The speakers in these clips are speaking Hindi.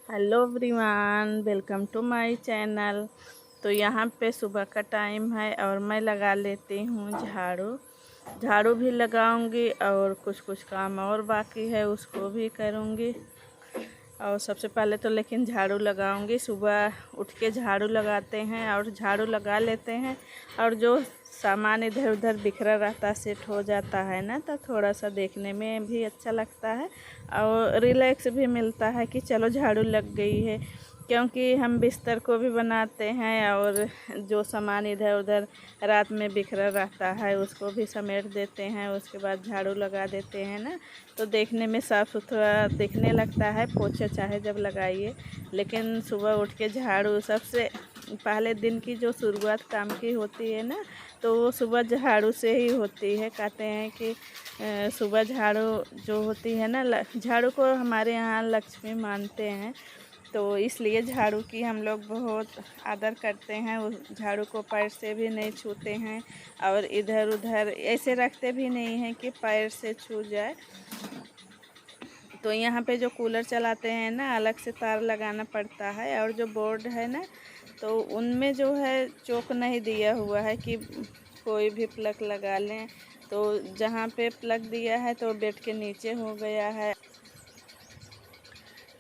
Hello everyone, welcome to my channel. तो यहाँ पे सुबह का टाइम है और मैं लगा लेती हूँ झाड़ू भी लगाऊंगी और कुछ कुछ काम और बाकी है उसको भी करूँगी। और सबसे पहले तो लेकिन झाड़ू लगाऊंगी। सुबह उठ के झाड़ू लगाते हैं और झाड़ू लगा लेते हैं और जो सामान इधर उधर बिखरा रहता सेट हो जाता है ना, तो थोड़ा सा देखने में भी अच्छा लगता है और रिलैक्स भी मिलता है कि चलो झाड़ू लग गई है। क्योंकि हम बिस्तर को भी बनाते हैं और जो सामान इधर उधर रात में बिखरा रहता है उसको भी समेट देते हैं, उसके बाद झाड़ू लगा देते हैं ना, तो देखने में साफ़ सुथरा दिखने लगता है। पोछा चाहे जब लगाइए, लेकिन सुबह उठ के झाड़ू सबसे पहले दिन की जो शुरुआत काम की होती है ना, तो वो सुबह झाड़ू से ही होती है। कहते हैं कि सुबह झाड़ू जो होती है ना, झाड़ू को हमारे यहाँ लक्ष्मी मानते हैं, तो इसलिए झाड़ू की हम लोग बहुत आदर करते हैं। उस झाड़ू को पैर से भी नहीं छूते हैं और इधर उधर ऐसे रखते भी नहीं हैं कि पैर से छू जाए। तो यहाँ पे जो कूलर चलाते हैं ना, अलग से तार लगाना पड़ता है और जो बोर्ड है ना, तो उनमें जो है चोक नहीं दिया हुआ है कि कोई भी प्लग लगा लें। तो जहाँ पे प्लग दिया है तो बेड के नीचे हो गया है।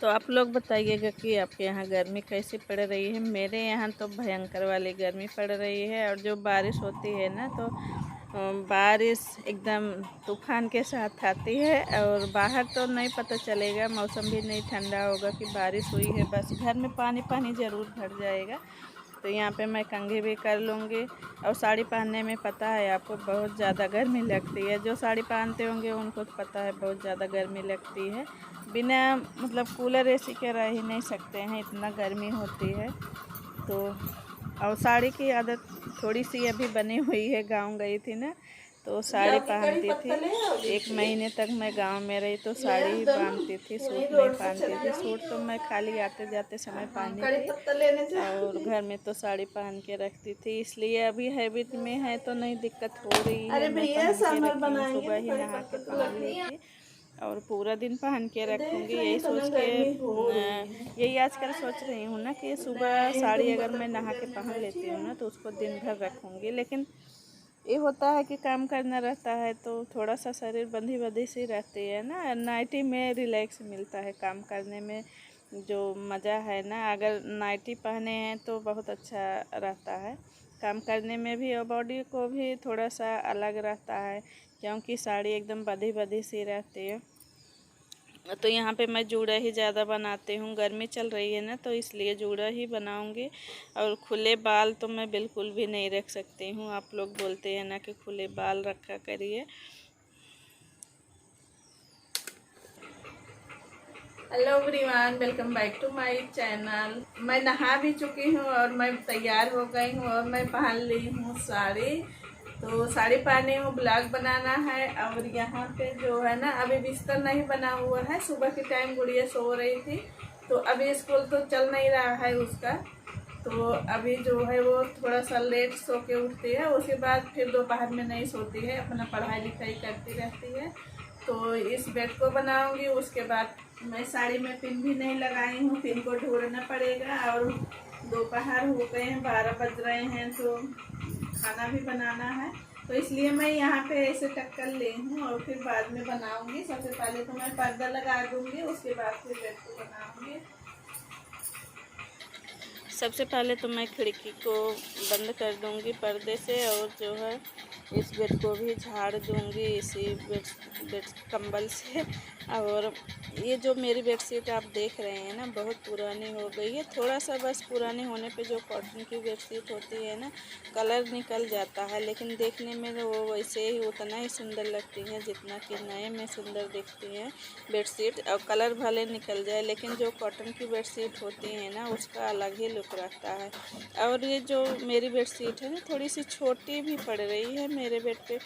तो आप लोग बताइएगा कि आपके यहाँ गर्मी कैसी पड़ रही है। मेरे यहाँ तो भयंकर वाली गर्मी पड़ रही है और जो बारिश होती है ना, तो बारिश एकदम तूफान के साथ आती है और बाहर तो नहीं पता चलेगा, मौसम भी नहीं ठंडा होगा कि बारिश हुई है, बस घर में पानी पानी ज़रूर भर जाएगा। तो यहाँ पे मैं कंघी भी कर लूँगी। और साड़ी पहनने में पता है आपको बहुत ज़्यादा गर्मी लगती है। जो साड़ी पहनते होंगे उनको तो पता है बहुत ज़्यादा गर्मी लगती है। बिना मतलब कूलर एसी के रह ही नहीं सकते हैं, इतना गर्मी होती है। तो और साड़ी की आदत थोड़ी सी अभी बनी हुई है। गांव गई थी ना, तो साड़ी पहनती थी। 1 महीने तक मैं गांव में रही तो साड़ी ही पहनती थी, सूट नहीं पहनती थी। सूट तो मैं खाली आते जाते समय पहनी थी और घर में तो साड़ी पहन के रखती थी। इसलिए अभी हैबिट में है तो नहीं दिक्कत हो रही है। मैं पहन के रखी हूँ, सुबह ही नहा के पहन ली थी और पूरा दिन पहन के रखूँगी। यही सोच के यही आजकल सोच रही हूँ ना कि सुबह साड़ी अगर मैं नहा के पहन लेती हूँ ना, तो उसको दिन भर रखूँगी। लेकिन ये होता है कि काम करना रहता है तो थोड़ा सा शरीर बंधी बंधी सी रहती है ना। नाइटी में रिलैक्स मिलता है काम करने में, जो मज़ा है ना, अगर नाइटी पहने हैं तो बहुत अच्छा रहता है काम करने में भी और बॉडी को भी थोड़ा सा अलग रहता है, क्योंकि साड़ी एकदम बंधी बंधी सी रहती है। तो यहाँ पे मैं जूड़ा ही ज़्यादा बनाती हूँ। गर्मी चल रही है ना, तो इसलिए जूड़ा ही बनाऊँगी। और खुले बाल तो मैं बिल्कुल भी नहीं रख सकती हूँ। आप लोग बोलते हैं ना कि खुले बाल रखा करिए। Hello everyone, welcome back to my channel. मैं नहा भी चुकी हूँ और मैं तैयार हो गई हूँ और मैं पहन ली हूँ साड़ी। तो साड़ी पहनी हूँ, ब्लॉग बनाना है। और यहाँ पे जो है ना, अभी बिस्तर नहीं बना हुआ है। सुबह के टाइम गुड़िया सो रही थी, तो अभी स्कूल तो चल नहीं रहा है उसका, तो अभी जो है वो थोड़ा सा लेट सो के उठती है। उसके बाद फिर दोपहर में नहीं सोती है, अपना पढ़ाई लिखाई करती रहती है। तो इस बेड को बनाऊंगी। उसके बाद मैं साड़ी में पिन भी नहीं लगाई हूँ, पिन को ढूंढना पड़ेगा। और दोपहर हो गए हैं, 12 बज रहे हैं, तो खाना भी बनाना है। तो इसलिए मैं यहाँ पे ऐसे टक्कर ली हूँ और फिर बाद में बनाऊंगी। सबसे पहले तो मैं पर्दा लगा दूंगी, उसके बाद फिर बेड को बनाऊंगी। सबसे पहले तो मैं खिड़की को बंद कर दूंगी पर्दे से और जो है इस बेड को भी झाड़ दूंगी इसी बेड कंबल से। और ये जो मेरी बेडशीट आप देख रहे हैं ना, बहुत पुरानी हो गई है। थोड़ा सा बस पुरानी होने पे जो कॉटन की बेडशीट होती है ना, कलर निकल जाता है, लेकिन देखने में वो वैसे ही उतना ही सुंदर लगती है जितना कि नए में सुंदर दिखती है बेडशीट। और कलर भले निकल जाए, लेकिन जो कॉटन की बेडशीट होती है ना, उसका अलग ही लुक रहता है। और ये जो मेरी बेडशीट है ना, थोड़ी सी छोटी भी पड़ रही है मेरे बेड पे।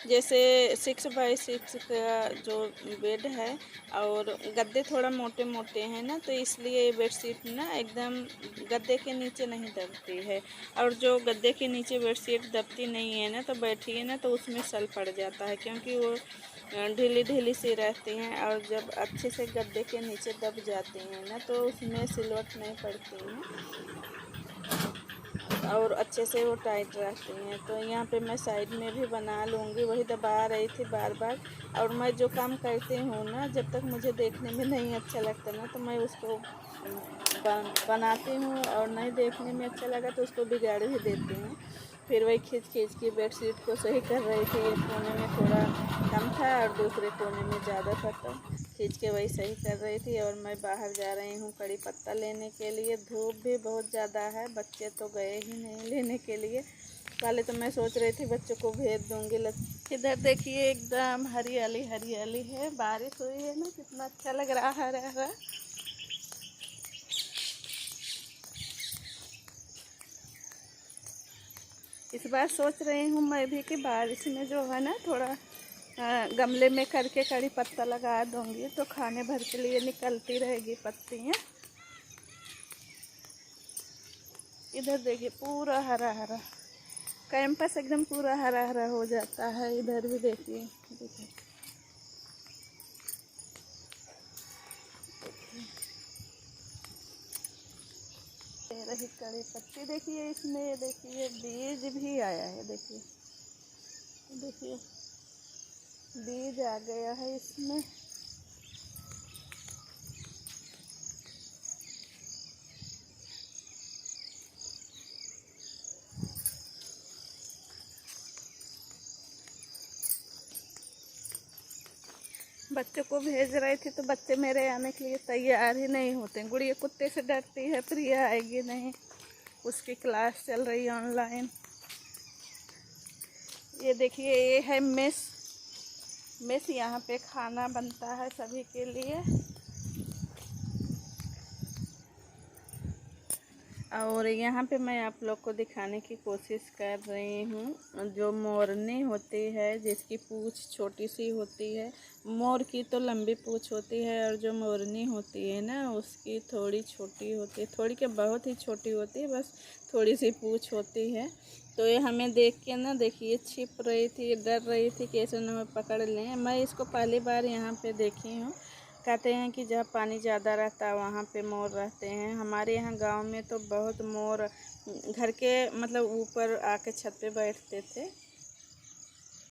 जैसे 6x6 का जो बेड है और गद्दे थोड़ा मोटे मोटे हैं ना, तो इसलिए ये बेडशीट ना एकदम गद्दे के नीचे नहीं दबती है। और जो गद्दे के नीचे बेडशीट दबती नहीं है ना, तो बैठिए ना तो उसमें सल पड़ जाता है, क्योंकि वो ढीली ढीली सी रहती हैं, और जब अच्छे से गद्दे के नीचे दब जाती हैं ना तो उसमें सिलवट नहीं पड़ती हैं और अच्छे से वो टाइट रहती हैं। तो यहाँ पे मैं साइड में भी बना लूँगी, वही दबा रही थी बार बार। और मैं जो काम करती हूँ ना, जब तक मुझे देखने में नहीं अच्छा लगता ना तो मैं उसको बनाती हूँ, और नहीं देखने में अच्छा लगा तो उसको बिगाड़ भी देती हूँ। फिर वही खींच खींच के बेडशीट को सही कर रही थी। एक कोने में थोड़ा कम था और दूसरे कोने में ज़्यादा था, तो खींच के वही सही कर रही थी। और मैं बाहर जा रही हूँ कड़ी पत्ता लेने के लिए। धूप भी बहुत ज़्यादा है, बच्चे तो गए ही नहीं लेने के लिए। पहले तो मैं सोच रही थी बच्चों को भेज दूँगी। इधर देखिए एकदम हरियाली हरियाली है, बारिश हुई है ना, कितना अच्छा लग रहा है। इस बार सोच रही हूँ मैं भी कि बारिश में जो है ना थोड़ा गमले में करके कड़ी पत्ता लगा दूँगी, तो खाने भर के लिए निकलती रहेगी पत्तियाँ। इधर देखिए पूरा हरा हरा, कैंपस एकदम पूरा हरा हरा हो जाता है। इधर भी देखिए देखिए रही कड़ी पत्ती। देखिए इसमें देखिए बीज भी आया है, देखिए देखिए बीज आ गया है इसमें। बच्चों को भेज रहे थे तो बच्चे मेरे आने के लिए तैयार ही नहीं होते। गुड़िया कुत्ते से डरती है, प्रिया आएगी नहीं, उसकी क्लास चल रही है ऑनलाइन। ये देखिए ये है मेस। मेस यहाँ पे खाना बनता है सभी के लिए। और यहाँ पे मैं आप लोग को दिखाने की कोशिश कर रही हूँ, जो मोरनी होती है जिसकी पूँछ छोटी सी होती है। मोर की तो लंबी पूँछ होती है, और जो मोरनी होती है ना उसकी थोड़ी छोटी होती है, थोड़ी क्या बहुत ही छोटी होती है, बस थोड़ी सी पूँछ होती है। तो ये हमें देख के ना देखिए छिप रही थी, डर रही थी कि ऐसे न पकड़ लें। मैं इसको पहली बार यहाँ पे देखी हूँ। कहते हैं कि जहाँ पानी ज़्यादा रहता है वहाँ पे मोर रहते हैं। हमारे यहाँ गांव में तो बहुत मोर घर के मतलब ऊपर आके छत पे बैठते थे।